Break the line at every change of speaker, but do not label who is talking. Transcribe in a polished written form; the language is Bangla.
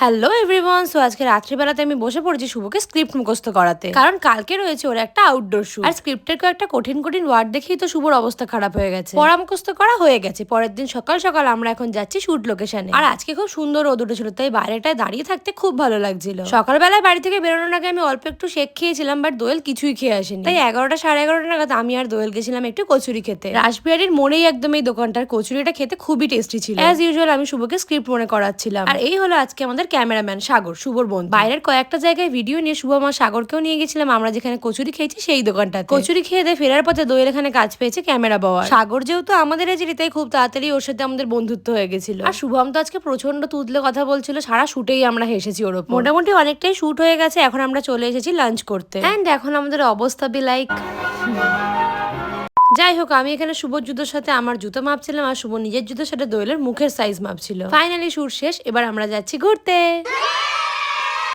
হ্যালো এভরিওয়ান, সো আজকে রাত্রিবেলাতে আমি বসে পড়েছি শুভকে স্ক্রিপ্ট মুখস্থ করাতে, কারণ কালকে রয়েছে ওর একটা আউটডোর শুট। আর স্ক্রিপ্টের কয়েকটা কঠিন কঠিন ওয়ার্ড দেখেই তো শুভর অবস্থা খারাপ হয়ে গেছে। পড়া মুখস্থ করা হয়ে গেছে। পরের দিন সকাল সকাল আমরা এখন যাচ্ছি শুট লোকেশনে। আর আজকে খুব সুন্দর রোদ উঠেছিল, তাই বাইরেটায় দাঁড়িয়ে থাকতে খুব ভালো লাগছিল। সকালবেলায় বাড়ি থেকে বেরোনোর আগে আমি অল্প একটু শেক খেয়েছিলাম, বাট দোয়েল কিছুই খেয়ে আসেনি। তাই 11টা সাড়ে 11টা নাগাদ আমি আর দোয়েল গেছিলাম একটু কচুরি খেতে। রাসবিহারীর মোড়েই একদম এই দোকানটার কচুরিটা খেতে খুবই টেস্টি ছিল। অ্যাজ ইউজুয়াল আমি শুভকে স্ক্রিপ্ট মনে করাচ্ছিলাম। আর এই হলো আজকে আমাদের ক্যামেরাম্যান সাগর, শুভর বন্ধু। বাইরের কয়েকটা জায়গায় ভিডিও নিয়ে শুভ আমার সাগরকেও নিয়ে গেছিলাম আমরা যেখানে কচুরি খেয়েছি সেই দোকানটা। কচুরি খেয়ে দিয়ে ফেরার পথে দোয়েল এখানে কাজ পেয়েছে ক্যামেরা বওয়ার। সাগর যেহেতু আমাদের এজেরই, তাই খুব তাড়াতাড়ি ওর সাথে আমাদের বন্ধুত্ব হয়ে গেছিল। আর শুভম তো আজকে প্রচন্ড তুতলে কথা বলছিল, সারা শুটেই আমরা হেসেছি ওর উপর। মোটামুটি অনেকটাই শুট হয়ে গেছে, এখন আমরা চলে এসেছি লাঞ্চ করতে। এন্ড এখন আমাদের অবস্থা বি লাইক। যাই হোক, আমি এখানে শুভর জুতোর সাথে আমার জুতো মাপছিলাম, আর শুভ নিজের জুতোর সাথে দোয়েলের মুখের সাইজ মাপছিল। ফাইনালি শুট শেষ, এবার আমরা যাচ্ছি ঘুরতে।